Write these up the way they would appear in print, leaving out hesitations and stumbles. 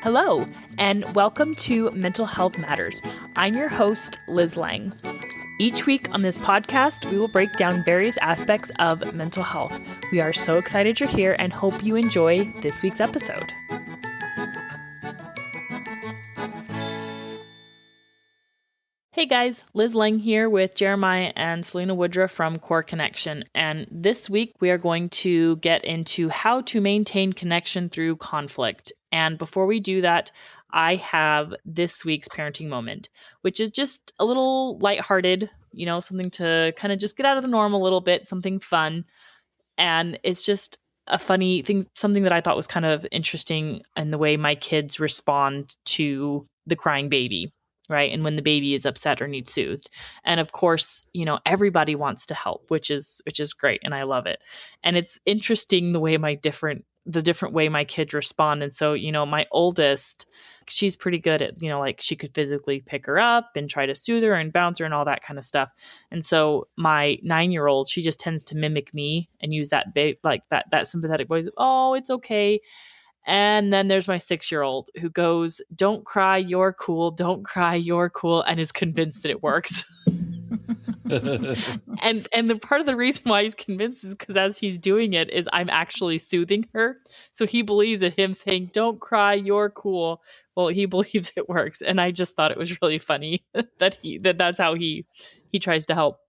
Hello, and welcome to Mental Health Matters. I'm your host, Liz Lang. Each week on this podcast, we will break down various aspects of mental health. We are so excited you're here and hope you enjoy this week's episode. Hey guys, Liz Lang here with Jeremiah and Selina Woodruff from Core Connection. And this week we are going to get into how to maintain connection through conflict. And before we do that, I have this week's parenting moment, which is just a little lighthearted, something to kind of just get out of the norm a little bit, something fun. And it's just a funny thing, something that I thought was kind of interesting in the way my kids respond to the crying baby. Right. And when the baby is upset or needs soothed. And of course, everybody wants to help, which is great. And I love it. And it's interesting the way the different way my kids respond. And so, my oldest, she's pretty good at, like she could physically pick her up and try to soothe her and bounce her and all that kind of stuff. And so my 9-year-old, she just tends to mimic me and use that that sympathetic voice. Oh, it's okay. And then there's my 6-year-old who goes, "Don't cry, you're cool. Don't cry, you're cool," and is convinced that it works. and the part of the reason why he's convinced is because as he's doing it is I'm actually soothing her. So he believes that him saying, "Don't cry, you're cool." Well, he believes it works. And I just thought it was really funny that's how he tries to help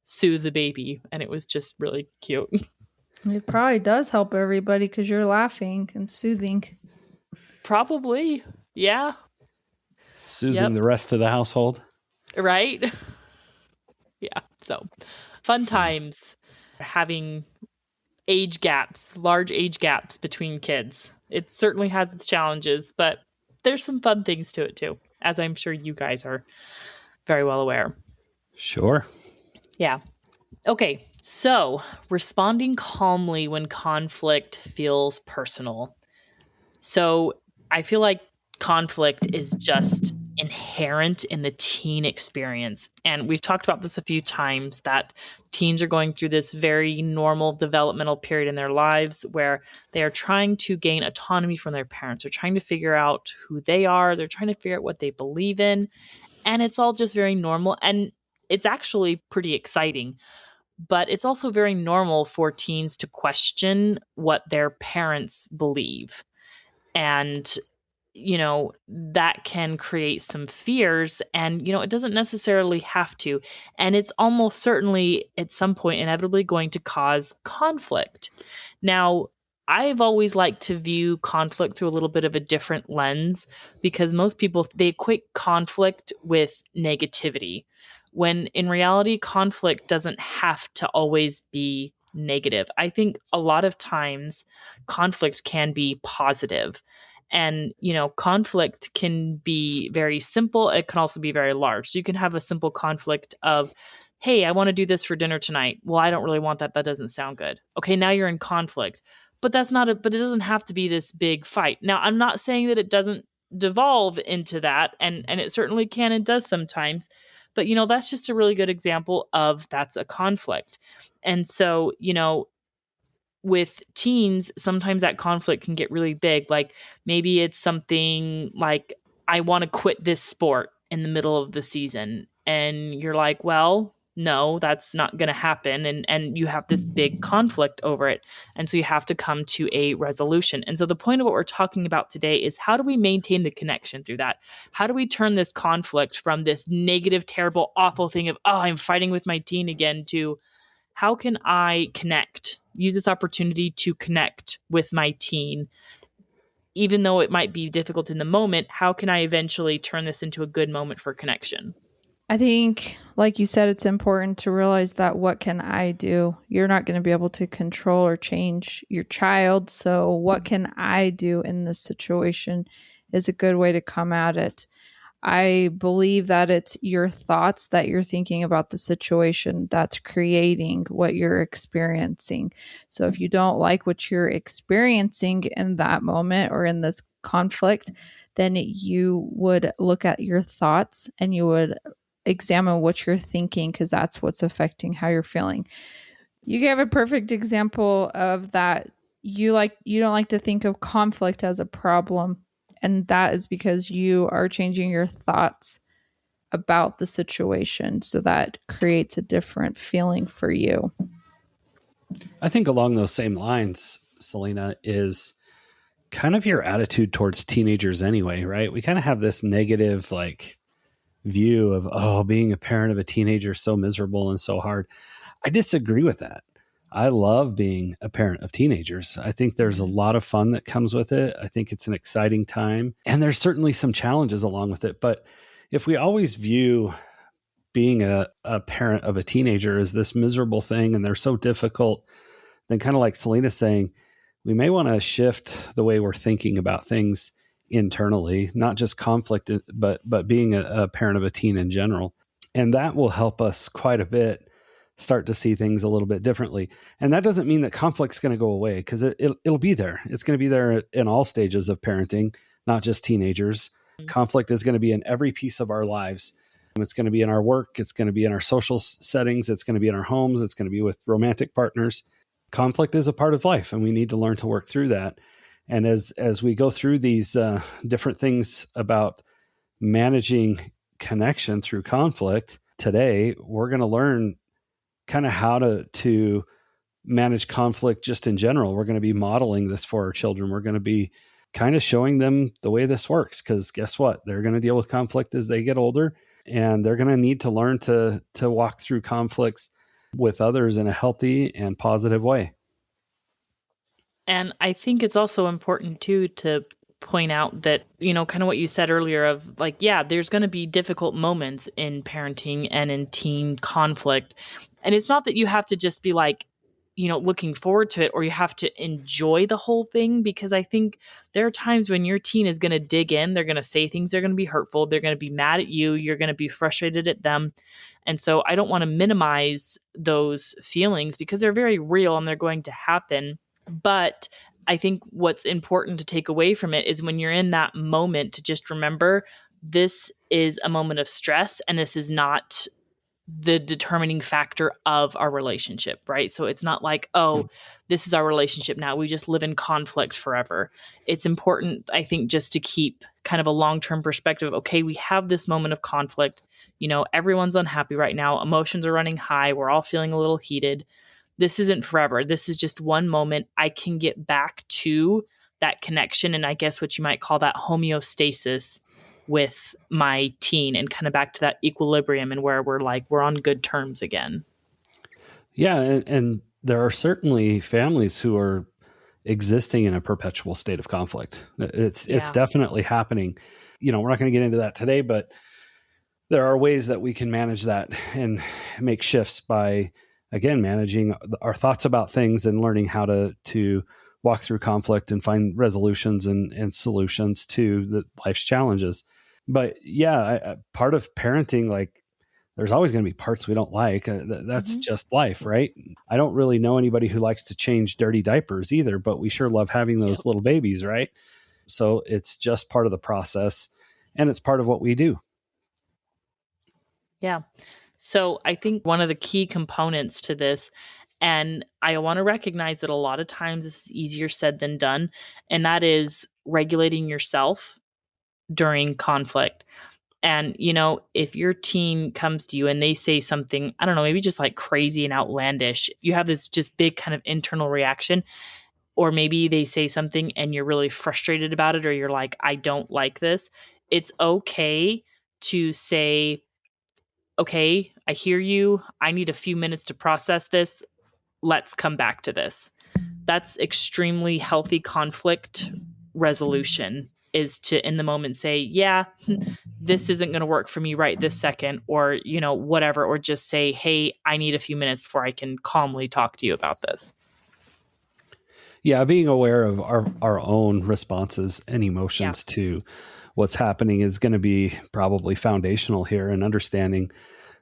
soothe the baby. And it was just really cute. It probably does help everybody because you're laughing and soothing. Probably. Yeah. Soothing the rest of the household. Right? Yeah. So fun times having large age gaps between kids. It certainly has its challenges, but there's some fun things to it too, as I'm sure you guys are very well aware. Sure. Yeah. Okay, so responding calmly when conflict feels personal. So I feel like conflict is just inherent in the teen experience. And we've talked about this a few times, that teens are going through this very normal developmental period in their lives where they are trying to gain autonomy from their parents. They're trying to figure out who they are. They're trying to figure out what they believe in. And it's all just very normal. And it's actually pretty exciting. But it's also very normal for teens to question what their parents believe. And, that can create some fears and, it doesn't necessarily have to. And it's almost certainly at some point inevitably going to cause conflict. Now, I've always liked to view conflict through a little bit of a different lens because most people, they equate conflict with negativity, when in reality, conflict doesn't have to always be negative. I think a lot of times conflict can be positive. And, conflict can be very simple. It can also be very large. So you can have a simple conflict of, "Hey, I want to do this for dinner tonight." "Well, I don't really want that. That doesn't sound good." Okay, now you're in conflict. But but it doesn't have to be this big fight. Now, I'm not saying that it doesn't devolve into that, and it certainly can and does sometimes. But, that's just a really good example of that's a conflict. And so, with teens, sometimes that conflict can get really big. Like maybe it's something like, "I want to quit this sport in the middle of the season." And you're like, "Well, no, that's not going to happen." And you have this big conflict over it. And so you have to come to a resolution. And so the point of what we're talking about today is, how do we maintain the connection through that? How do we turn this conflict from this negative, terrible, awful thing of, "Oh, I'm fighting with my teen again," to, how can I use this opportunity to connect with my teen? Even though it might be difficult in the moment, how can I eventually turn this into a good moment for connection? I think, like you said, it's important to realize that what can I do? You're not going to be able to control or change your child. So what can I do in this situation is a good way to come at it. I believe that it's your thoughts that you're thinking about the situation that's creating what you're experiencing. So if you don't like what you're experiencing in that moment or in this conflict, then you would look at your thoughts and you would examine what you're thinking, because that's what's affecting how you're feeling. You gave a perfect example of that. You don't like to think of conflict as a problem. And that is because you are changing your thoughts about the situation. So that creates a different feeling for you. I think along those same lines, Selena, is kind of your attitude towards teenagers anyway, right? We kind of have this negative view of, oh, being a parent of a teenager is so miserable and so hard. I disagree with that. I love being a parent of teenagers. I think there's a lot of fun that comes with it. I think it's an exciting time. And there's certainly some challenges along with it. But if we always view being a parent of a teenager as this miserable thing and they're so difficult, then kind of like Selena's saying, we may want to shift the way we're thinking about things internally, not just conflict, but being a parent of a teen in general. And that will help us quite a bit start to see things a little bit differently. And that doesn't mean that conflict's going to go away, because it'll be there. It's going to be there in all stages of parenting, not just teenagers. Conflict is going to be in every piece of our lives. It's going to be in our work. It's going to be in our social settings. It's going to be in our homes. It's going to be with romantic partners. Conflict is a part of life, and we need to learn to work through that. And as we go through these different things about managing connection through conflict today, we're going to learn kind of how to manage conflict just in general. We're going to be modeling this for our children. We're going to be kind of showing them the way this works, because guess what? They're going to deal with conflict as they get older, and they're going to need to learn to walk through conflicts with others in a healthy and positive way. And I think it's also important too to point out that, kind of what you said earlier of there's going to be difficult moments in parenting and in teen conflict. And it's not that you have to just be looking forward to it, or you have to enjoy the whole thing, because I think there are times when your teen is going to dig in, they're going to say things, they're going to be hurtful, they're going to be mad at you, you're going to be frustrated at them. And so I don't want to minimize those feelings, because they're very real and they're going to happen. But I think what's important to take away from it is when you're in that moment to just remember this is a moment of stress, and this is not the determining factor of our relationship, right? So it's not like, oh, this is our relationship now, we just live in conflict forever. It's important, I think, just to keep kind of a long-term perspective. Okay, we have this moment of conflict. Everyone's unhappy right now. Emotions are running high. We're all feeling a little heated. This isn't forever. This is just one moment. I can get back to that connection, and I guess what you might call that homeostasis with my teen, and kind of back to that equilibrium, and where we're on good terms again. Yeah. And there are certainly families who are existing in a perpetual state of conflict. It's definitely happening. We're not going to get into that today, but there are ways that we can manage that and make shifts by, again, managing our thoughts about things and learning how to walk through conflict and find resolutions and solutions to life's challenges. But yeah, part of parenting, there's always going to be parts we don't like. That's just life, right? I don't really know anybody who likes to change dirty diapers either, but we sure love having those little babies, right? So it's just part of the process, and it's part of what we do. Yeah. So I think one of the key components to this, and I want to recognize that a lot of times this is easier said than done, and that is regulating yourself during conflict. And, if your teen comes to you and they say something, I don't know, maybe just crazy and outlandish, you have this just big kind of internal reaction. Or maybe they say something and you're really frustrated about it, or you're like, I don't like this. It's okay to say, okay, I hear you. I need a few minutes to process this. Let's come back to this. That's extremely healthy conflict resolution, is to in the moment say, yeah, this isn't going to work for me right this second, or, whatever, or just say, hey, I need a few minutes before I can calmly talk to you about this. Yeah, being aware of our own responses and emotions to what's happening is going to be probably foundational here, and understanding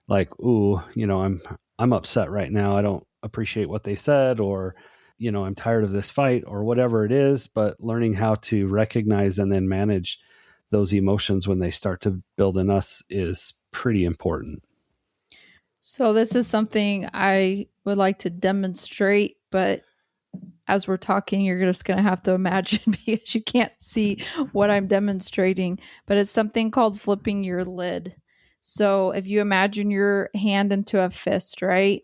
I'm upset right now. I don't appreciate what they said, or, I'm tired of this fight, or whatever it is, but learning how to recognize and then manage those emotions when they start to build in us is pretty important. So this is something I would like to demonstrate, but as we're talking, you're just going to have to imagine because you can't see what I'm demonstrating, but it's something called flipping your lid. So if you imagine your hand into a fist, right?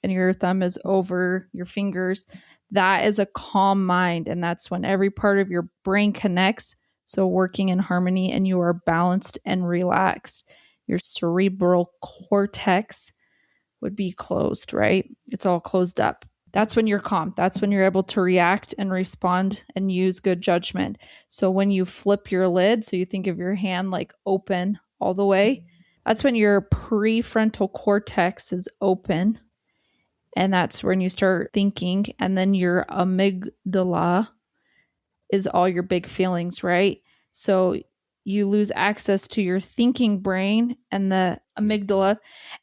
And your thumb is over your fingers, that is a calm mind. And that's when every part of your brain connects. So working in harmony and you are balanced and relaxed. Your cerebral cortex would be closed, right? It's all closed up. That's when you're calm. That's when you're able to react and respond and use good judgment. So when you flip your lid, so you think of your hand like open all the way, that's when your prefrontal cortex is open. And that's when you start thinking. And then your amygdala is all your big feelings, right? So you lose access to your thinking brain, and the amygdala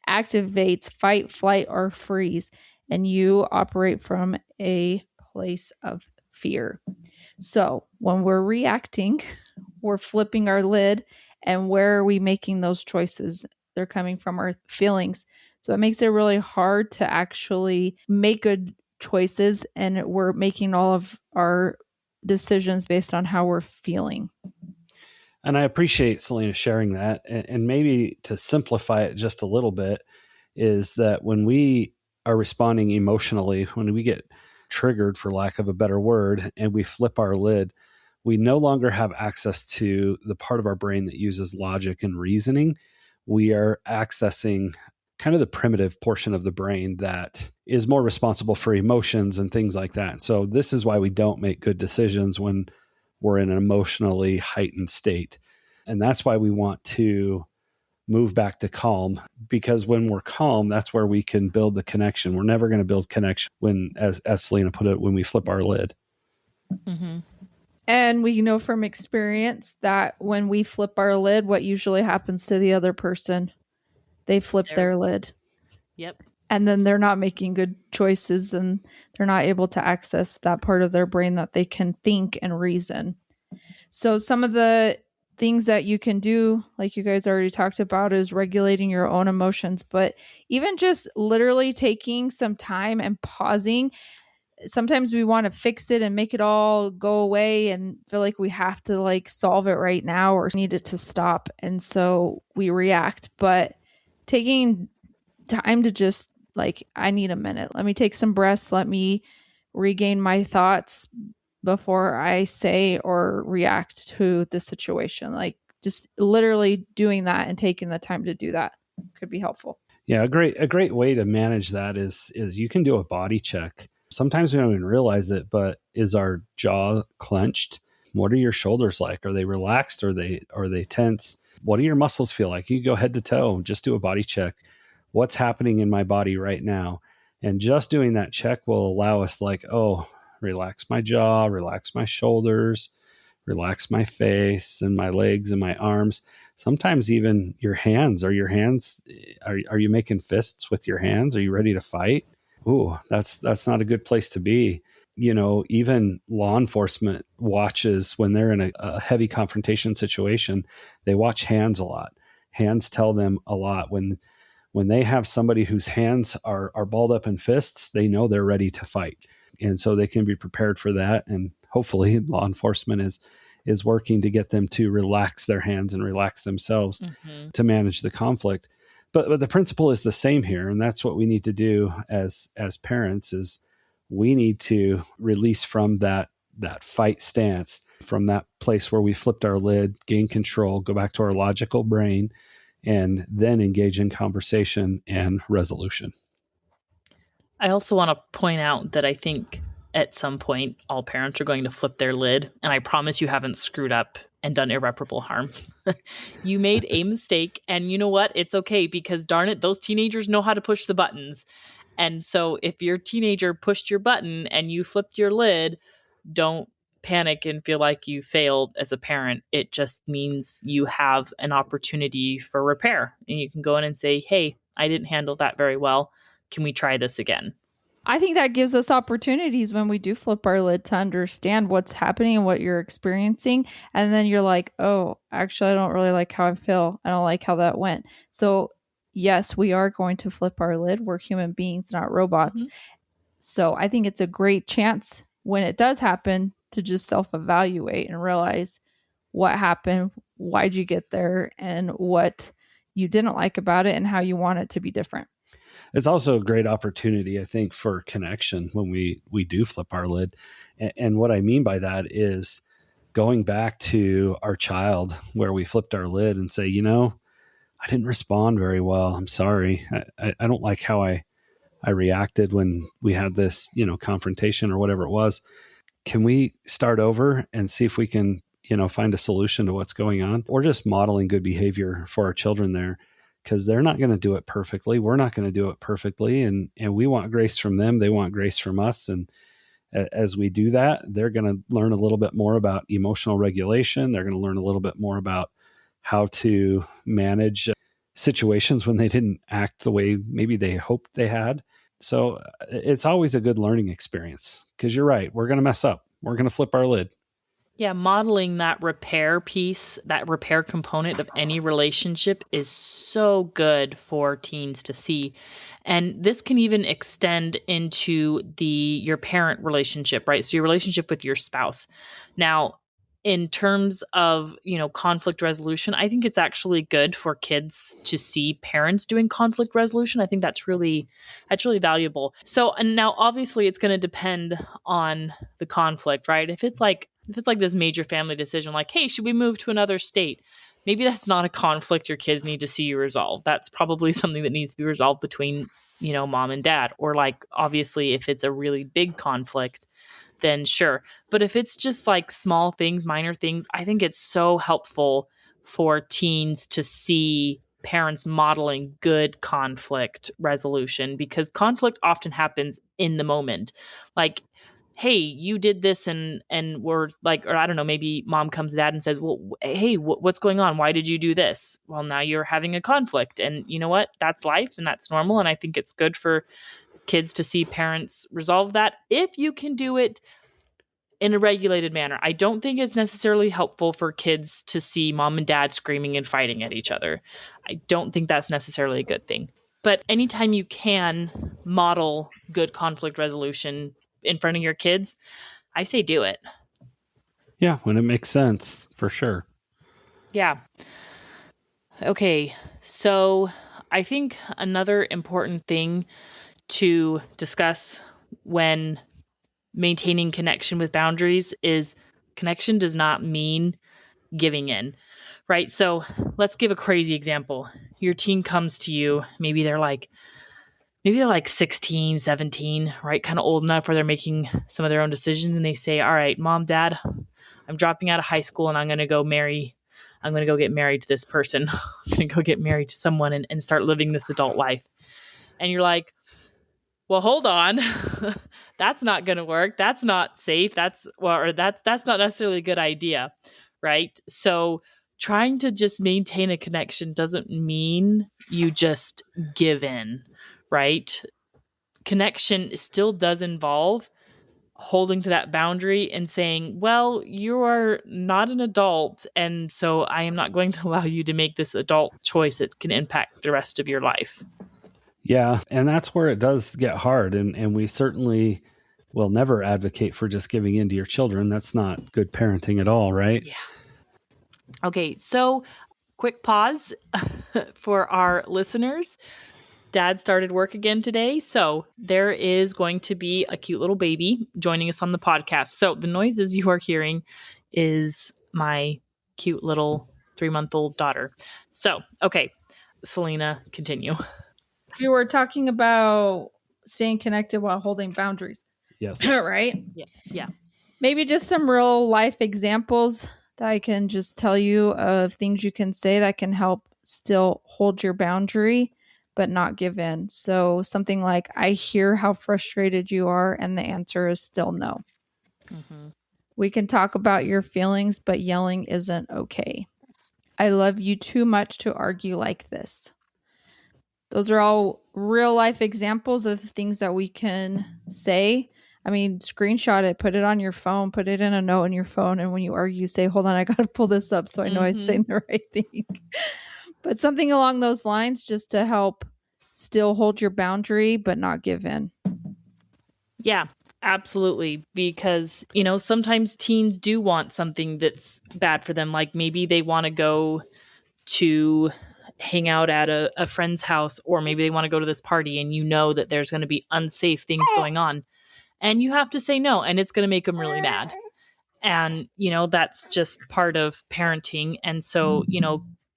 activates fight, flight, or freeze. And you operate from a place of fear. So when we're reacting, we're flipping our lid. And where are we making those choices? They're coming from our feelings. So it makes it really hard to actually make good choices. And we're making all of our decisions based on how we're feeling. And I appreciate Selina sharing that. And maybe to simplify it just a little bit is that when we are responding emotionally, when we get triggered, for lack of a better word, and we flip our lid, we no longer have access to the part of our brain that uses logic and reasoning. We are accessing kind of the primitive portion of the brain that is more responsible for emotions and things like that. So this is why we don't make good decisions when we're in an emotionally heightened state. And that's why we want to move back to calm, because when we're calm, that's where we can build the connection. We're never going to build connection when, as Selina put it, when we flip our lid. Mm-hmm. And we know from experience that when we flip our lid, what usually happens to the other person? They flip their lid. Yep. And then they're not making good choices and they're not able to access that part of their brain that they can think and reason. So some of the things that you can do, like you guys already talked about, is regulating your own emotions. But even just literally taking some time and pausing. Sometimes we want to fix it and make it all go away and feel like we have to like solve it right now or need it to stop. And so we react. But taking time to just like, I need a minute. Let me take some breaths. Let me regain my thoughts before I say or react to the situation. Like just literally doing that and taking the time to do that could be helpful. Yeah, a great way to manage that is you can do a body check. Sometimes we don't even realize it, but is our jaw clenched? What are your shoulders like? Are they relaxed? Are they tense? What do your muscles feel like? You go head to toe, just do a body check. What's happening in my body right now? And just doing that check will allow us like, oh, relax my jaw, relax my shoulders, relax my face and my legs and my arms. Sometimes even your hands. Are you making fists with your hands? Are you ready to fight? Ooh, that's not a good place to be. You know, even law enforcement watches when they're in a heavy confrontation situation, they watch hands a lot. Hands tell them a lot. When they have somebody whose hands are balled up in fists, they know they're ready to fight. And so they can be prepared for that. And hopefully law enforcement is working to get them to relax their hands and relax themselves to manage the conflict. But the principle is the same here. And that's what we need to do as parents is we need to release from that fight stance, from that place where we flipped our lid, gain control, go back to our logical brain, and then engage in conversation and resolution. I also want to point out that I think at some point all parents are going to flip their lid, and I promise you haven't screwed up and done irreparable harm. You made a mistake, and you know what? It's okay, because darn it, those teenagers know how to push the buttons. And so if your teenager pushed your button and you flipped your lid, don't panic and feel like you failed as a parent. It just means you have an opportunity for repair, and you can go in and say, hey, I didn't handle that very well. Can we try this again? I think that gives us opportunities when we do flip our lid to understand what's happening and what you're experiencing. And then you're like, oh, actually, I don't really like how I feel. I don't like how that went. So yes, we are going to flip our lid. We're human beings, not robots. So I think it's a great chance when it does happen, to just self-evaluate and realize what happened, why'd you get there, and what you didn't like about it and how you want it to be different. It's also a great opportunity, I think, for connection when we do flip our lid. And what I mean by that is going back to our child where we flipped our lid and say, I didn't respond very well. I'm sorry. I don't like how I reacted when we had this, confrontation or whatever it was. Can we start over and see if we can, find a solution to what's going on? Or just modeling good behavior for our children there, because they're not going to do it perfectly. We're not going to do it perfectly. And we want grace from them. They want grace from us. And as we do that, they're going to learn a little bit more about emotional regulation. They're going to learn a little bit more about how to manage situations when they didn't act the way maybe they hoped they had. So it's always a good learning experience, because you're right. We're going to mess up. We're going to flip our lid. Yeah, modeling that repair piece, that repair component of any relationship is so good for teens to see. And this can even extend into your parent relationship, right? So your relationship with your spouse. Now, in terms of, conflict resolution, I think it's actually good for kids to see parents doing conflict resolution. I think that's really valuable. So, and now obviously it's going to depend on the conflict, right? If it's like this major family decision, like, hey, should we move to another state? Maybe that's not a conflict your kids need to see you resolve. That's probably something that needs to be resolved between, mom and dad. Or like, obviously, if it's a really big conflict, then sure. But if it's just like small things, minor things, I think it's so helpful for teens to see parents modeling good conflict resolution, because conflict often happens in the moment. Like, hey, you did this and we're like, or I don't know, maybe mom comes to dad and says, well, hey, what's going on? Why did you do this? Well, now you're having a conflict, and you know what? That's life and that's normal. And I think it's good for kids to see parents resolve that if you can do it in a regulated manner. I don't think it's necessarily helpful for kids to see mom and dad screaming and fighting at each other. I don't think that's necessarily a good thing. But anytime you can model good conflict resolution in front of your kids, I say do it. Yeah, when it makes sense, for sure. Yeah. Okay, so I think another important thing to discuss when maintaining connection with boundaries is connection does not mean giving in, right? So let's give a crazy example. Your teen comes to you, maybe they're like 16, 17, right? Kind of old enough where they're making some of their own decisions, and they say, all right, mom, dad, I'm dropping out of high school and I'm going to go get married to this person. I'm going to go get married to someone and start living this adult life. And you're like, well, hold on. That's not going to work. That's not safe. That's not necessarily a good idea, right? So trying to just maintain a connection doesn't mean you just give in, right? Connection still does involve holding to that boundary and saying, well, you are not an adult, and so I am not going to allow you to make this adult choice that can impact the rest of your life. Yeah, and that's where it does get hard. And we certainly will never advocate for just giving in to your children. That's not good parenting at all, right? Yeah. Okay, so quick pause for our listeners. Dad started work again today, so there is going to be a cute little baby joining us on the podcast. So the noises you are hearing is my cute little 3-month-old daughter. So, okay, Selina, continue. We were talking about staying connected while holding boundaries. Yes. Right? Yeah. Maybe just some real life examples that I can just tell you of things you can say that can help still hold your boundary but not give in. So something like, I hear how frustrated you are, and the answer is still no. Mm-hmm. We can talk about your feelings, but yelling isn't okay. I love you too much to argue like this. Those are all real life examples of things that we can say. I mean, screenshot it, put it on your phone, put it in a note in your phone. And when you argue, say, hold on, I got to pull this up so I know I'm saying the right thing. But something along those lines, just to help still hold your boundary, but not give in. Yeah. Absolutely. Because, sometimes teens do want something that's bad for them. Like maybe they want to go to hang out at a friend's house, or maybe they want to go to this party and you know that there's going to be unsafe things going on. And you have to say no, and it's going to make them really mad. And, that's just part of parenting. And so,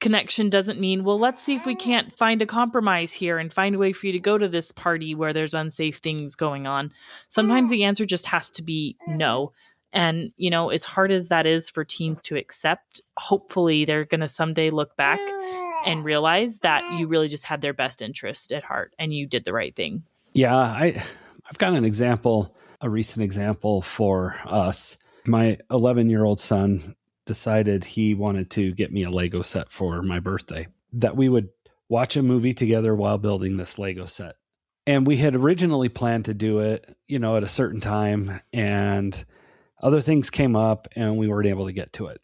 connection doesn't mean, well, let's see if we can't find a compromise here and find a way for you to go to this party where there's unsafe things going on. Sometimes the answer just has to be no. And, as hard as that is for teens to accept, hopefully they're going to someday look back and realize that you really just had their best interest at heart and you did the right thing. Yeah, I've got a recent example for us. My 11-year-old son decided he wanted to get me a Lego set for my birthday, that we would watch a movie together while building this Lego set. And we had originally planned to do it, at a certain time, and other things came up and we weren't able to get to it.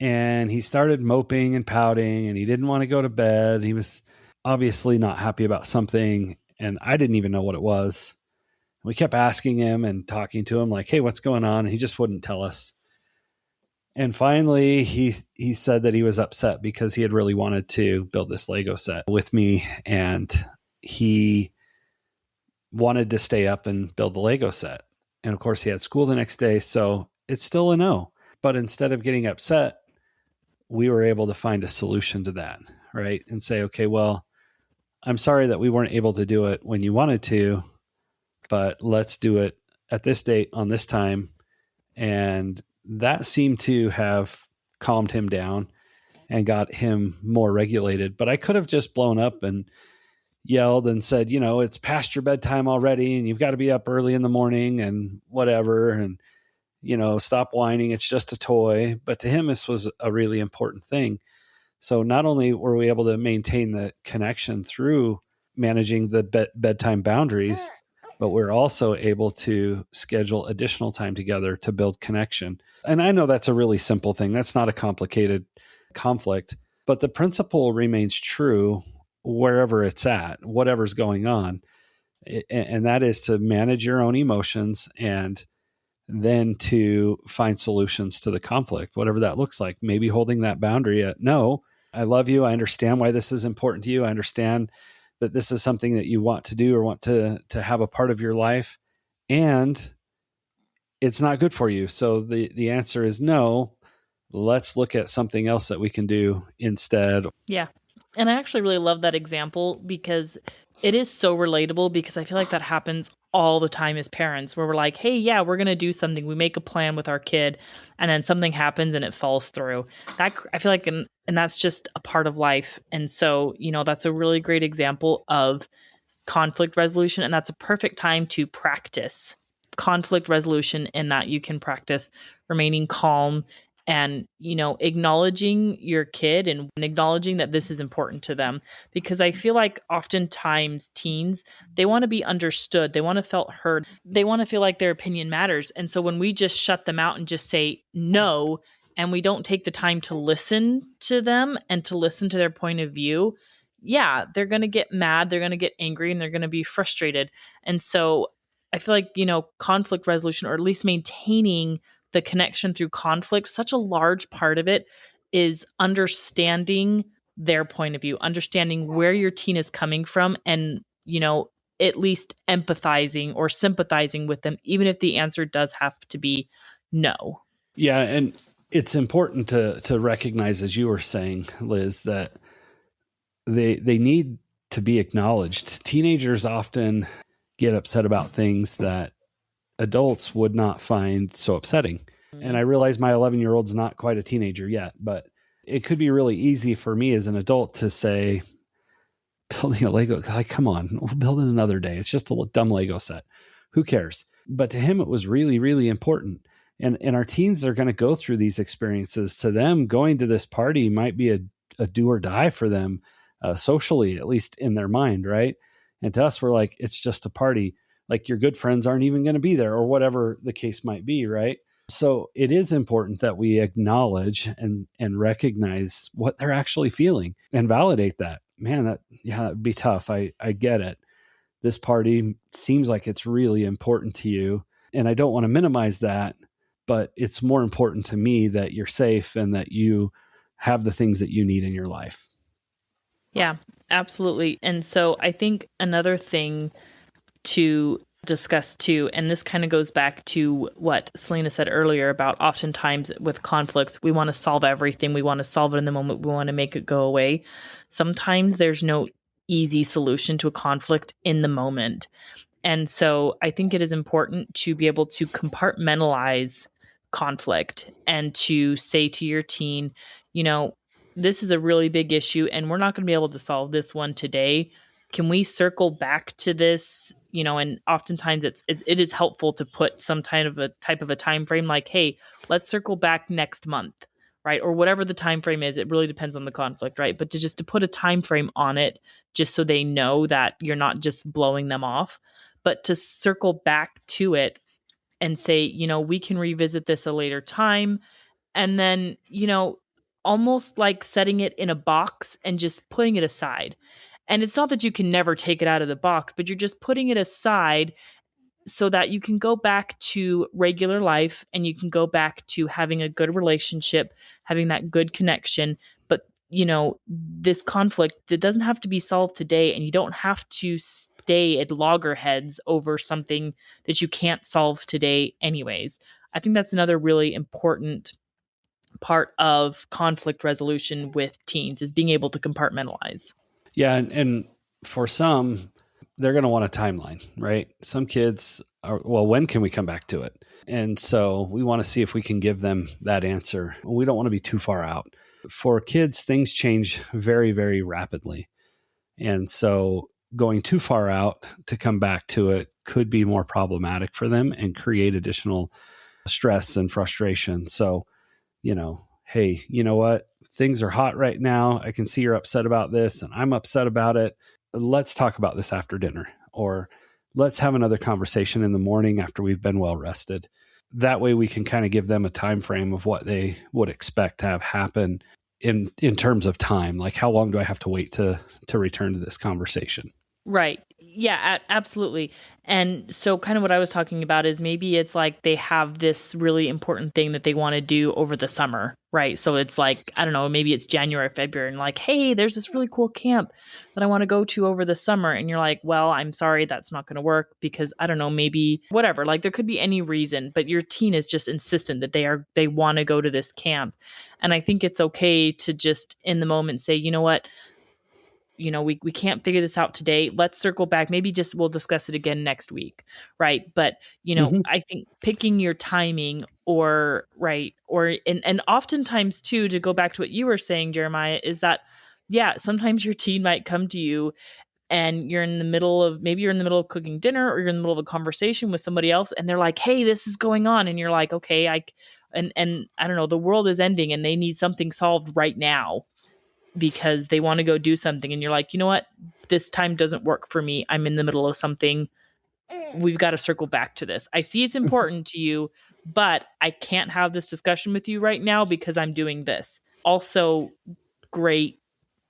And he started moping and pouting, and he didn't want to go to bed. He was obviously not happy about something, and I didn't even know what it was. We kept asking him and talking to him like, hey, what's going on? And he just wouldn't tell us. And finally, he said that he was upset because he had really wanted to build this Lego set with me, and he wanted to stay up and build the Lego set. And of course, he had school the next day, so it's still a no. But instead of getting upset, we were able to find a solution to that, right? And say, okay, well, I'm sorry that we weren't able to do it when you wanted to, but let's do it at this date on this time. And that seemed to have calmed him down and got him more regulated. But I could have just blown up and yelled and said, it's past your bedtime already and you've got to be up early in the morning and whatever. And, stop whining. It's just a toy. But to him, this was a really important thing. So not only were we able to maintain the connection through managing the bedtime boundaries, but we're also able to schedule additional time together to build connection. And I know that's a really simple thing. That's not a complicated conflict, but the principle remains true wherever it's at, whatever's going on. And that is to manage your own emotions and then to find solutions to the conflict, whatever that looks like. Maybe holding that boundary at, no, I love you. I understand why this is important to you. I understand that this is something that you want to do or want to have a part of your life, and it's not good for you. So the answer is no. Let's look at something else that we can do instead. Yeah. And I actually really love that example because it is so relatable, because I feel like that happens all the time as parents, where we're like, hey, yeah, we're going to do something. We make a plan with our kid and then something happens and it falls through. That, I feel like, and that's just a part of life. And so, that's a really great example of conflict resolution. And that's a perfect time to practice conflict resolution, in that you can practice remaining calm and, acknowledging your kid and acknowledging that this is important to them. Because I feel like oftentimes teens, they want to be understood. They want to feel heard. They want to feel like their opinion matters. And so when we just shut them out and just say no, and we don't take the time to listen to them and to listen to their point of view, yeah, they're going to get mad, they're going to get angry, and they're going to be frustrated. And so I feel like, conflict resolution, or at least maintaining the connection through conflict, such a large part of it is understanding their point of view, understanding where your teen is coming from, and, at least empathizing or sympathizing with them, even if the answer does have to be no. Yeah. And it's important to recognize, as you were saying, Liz, that they need to be acknowledged. Teenagers often get upset about things that adults would not find so upsetting. And I realize my 11-year-old's not quite a teenager yet, but it could be really easy for me as an adult to say, building a Lego, like, come on, we'll build it another day. It's just a dumb Lego set. Who cares? But to him, it was really, really important. And our teens are going to go through these experiences. To them, going to this party might be a do or die for them, socially, at least in their mind, right? And to us, we're like, it's just a party. Like, your good friends aren't even going to be there, or whatever the case might be, right? So it is important that we acknowledge and recognize what they're actually feeling and validate that. Man, that would be tough. I get it. this party seems like it's really important to you. And I don't want to minimize that, but it's more important to me that you're safe and that you have the things that you need in your life. Yeah, absolutely. And so I think another thing to discuss too, and this kind of goes back to what Selina said earlier about oftentimes with conflicts, we want to solve everything. We want to solve it in the moment. We want to make it go away. Sometimes there's no easy solution to a conflict in the moment. And so I think it is important to be able to compartmentalize conflict and to say to your teen, you know, this is a really big issue and we're not going to be able to solve this one today. Can we circle back to this? You know, and oftentimes it is helpful to put some kind of a type of a time frame like, hey, let's circle back next month, right? Or whatever the time frame is. It really depends on the conflict, right? But to put a time frame on it, just so they know that you're not just blowing them off, but to circle back to it and say, you know, we can revisit this a later time. And then, you know, almost like setting it in a box and just putting it aside. And it's not that you can never take it out of the box, but you're just putting it aside so that you can go back to regular life and you can go back to having a good relationship, having that good connection. But, you know, this conflict, it doesn't have to be solved today, and you don't have to stay at loggerheads over something that you can't solve today anyways. I think that's another really important part of conflict resolution with teens is being able to compartmentalize. Yeah. And for some, they're going to want a timeline, right? Some kids are, well, when can we come back to it? And so we want to see if we can give them that answer. We don't want to be too far out. For kids, things change very, very rapidly. And so going too far out to come back to it could be more problematic for them and create additional stress and frustration. So, you know, hey, you know what? Things are hot right now. I can see you're upset about this and I'm upset about it. Let's talk about this after dinner, or let's have another conversation in the morning after we've been well rested. That way we can kind of give them a time frame of what they would expect to have happen in terms of time. Like, how long do I have to wait to return to this conversation? Right. Yeah, absolutely. And so kind of what I was talking about is maybe it's like they have this really important thing that they want to do over the summer, right? So it's like, I don't know, maybe it's January, February, and like, hey, there's this really cool camp that I want to go to over the summer. And you're like, well, I'm sorry, that's not going to work because I don't know, maybe whatever. Like there could be any reason, but your teen is just insistent that they want to go to this camp. And I think it's okay to just in the moment say, you know what? You know, we can't figure this out today. Let's circle back. Maybe just we'll discuss it again next week. Right. But, you know, I think picking your timing or right. Or, and oftentimes too, to go back to what you were saying, Jeremiah, is that, yeah, sometimes your teen might come to you and you're in the middle of, maybe you're in the middle of cooking dinner or you're in the middle of a conversation with somebody else and they're like, hey, this is going on. And you're like, okay, and I don't know, the world is ending and they need something solved right now, because they want to go do something and you're like, you know what, this time doesn't work for me, I'm in the middle of something, we've got to circle back to this. I see it's important to you, but I can't have this discussion with you right now because I'm doing this. Also great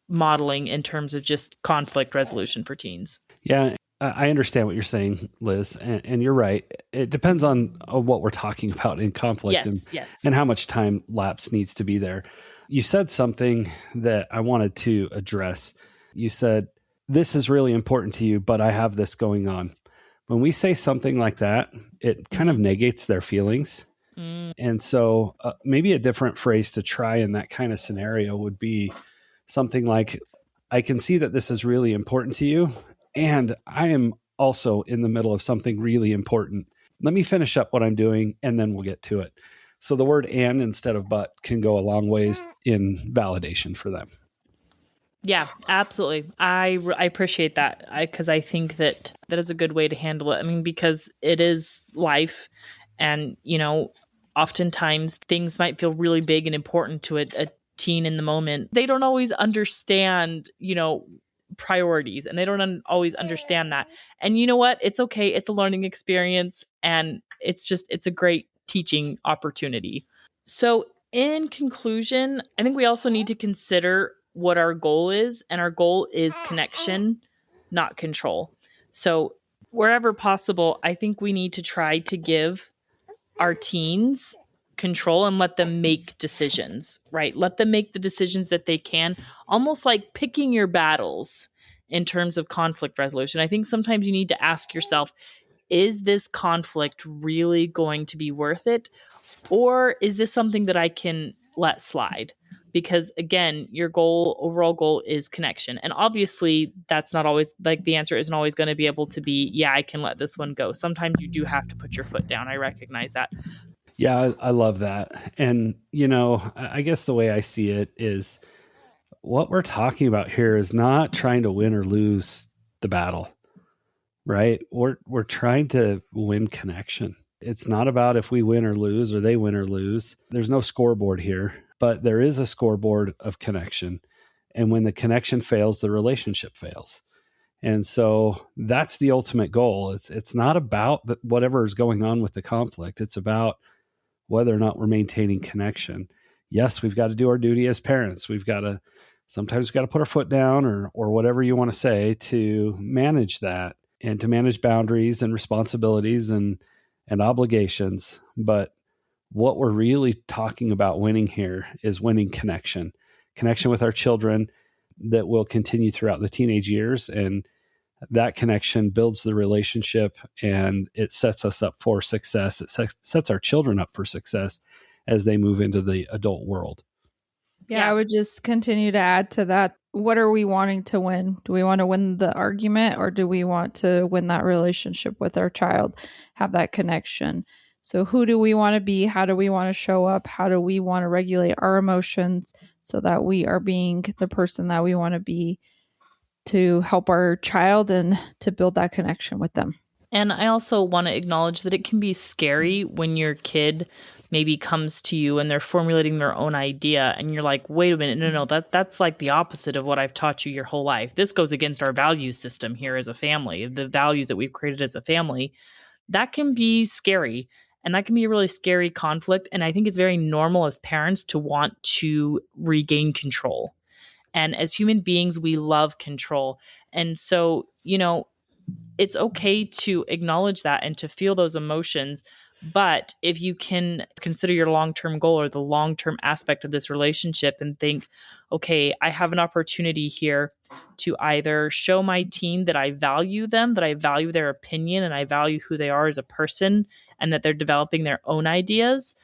modeling in terms of just conflict resolution for teens. Yeah, I understand what you're saying, Liz, and you're right. It depends on what we're talking about in conflict and how much time lapse needs to be there. You said something that I wanted to address. You said, this is really important to you, but I have this going on. When we say something like that, it kind of negates their feelings. And so maybe a different phrase to try in that kind of scenario would be something like, I can see that this is really important to you, and I am also in the middle of something really important. Let me finish up what I'm doing, and then we'll get to it. So the word and instead of but can go a long ways in validation for them. Yeah, absolutely. I appreciate that because I think that is a good way to handle it. I mean, because it is life and, you know, oftentimes things might feel really big and important to a teen in the moment. They don't always understand, you know, priorities, and they don't always understand that. And you know what? It's okay. It's a learning experience, and it's a great teaching opportunity. So in conclusion, I think we also need to consider what our goal is, and our goal is connection, not control. So wherever possible, I think we need to try to give our teens control and let them make decisions, right? Let them make the decisions that they can, almost like picking your battles in terms of conflict resolution. I think sometimes you need to ask yourself, is this conflict really going to be worth it? Or is this something that I can let slide? Because again, your overall goal is connection. And obviously, that's not always like the answer isn't always going to be able to be, yeah, I can let this one go. Sometimes you do have to put your foot down. I recognize that. Yeah, I love that. And, I guess the way I see it is what we're talking about here is not trying to win or lose the battle, right? We're trying to win connection. It's not about if we win or lose or they win or lose. There's no scoreboard here, but there is a scoreboard of connection. And when the connection fails, the relationship fails. And so that's the ultimate goal. It's not about whatever is going on with the conflict. It's about whether or not we're maintaining connection. Yes, we've got to do our duty as parents. Sometimes we've got to put our foot down or whatever you want to say to manage that and to manage boundaries and responsibilities and obligations. But what we're really talking about winning here is winning connection with our children that will continue throughout the teenage years. And that connection builds the relationship and it sets us up for success. It sets our children up for success as they move into the adult world. Yeah, I would just continue to add to that. What are we wanting to win? Do we want to win the argument or do we want to win that relationship with our child, have that connection? So who do we want to be? How do we want to show up? How do we want to regulate our emotions so that we are being the person that we want to be to help our child and to build that connection with them? And I also want to acknowledge that it can be scary when your kid maybe comes to you and they're formulating their own idea and you're like, wait a minute, no, that's like the opposite of what I've taught you your whole life. This goes against our value system here as a family, the values that we've created as a family. That can be scary. And that can be a really scary conflict. And I think it's very normal as parents to want to regain control. And as human beings, we love control. And so, it's okay to acknowledge that and to feel those emotions. But if you can consider your long-term goal or the long-term aspect of this relationship and think, okay, I have an opportunity here to either show my teen that I value them, that I value their opinion, and I value who they are as a person, and that they're developing their own ideas,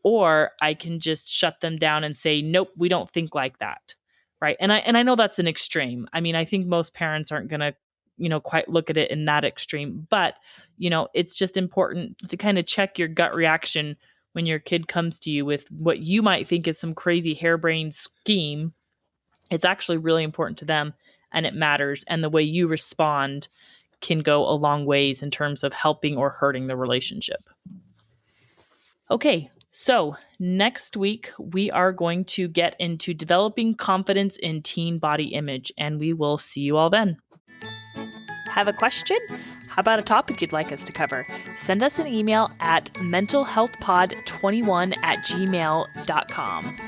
or I can just shut them down and say, nope, we don't think like that. Right. And I know that's an extreme. I mean, I think most parents aren't going to, quite look at it in that extreme, but, it's just important to kind of check your gut reaction when your kid comes to you with what you might think is some crazy harebrained scheme. It's actually really important to them and it matters. And the way you respond can go a long ways in terms of helping or hurting the relationship. Okay. So next week, we are going to get into developing confidence in teen body image, and we will see you all then. Have a question? How about a topic you'd like us to cover? Send us an email at mentalhealthpod21@gmail.com.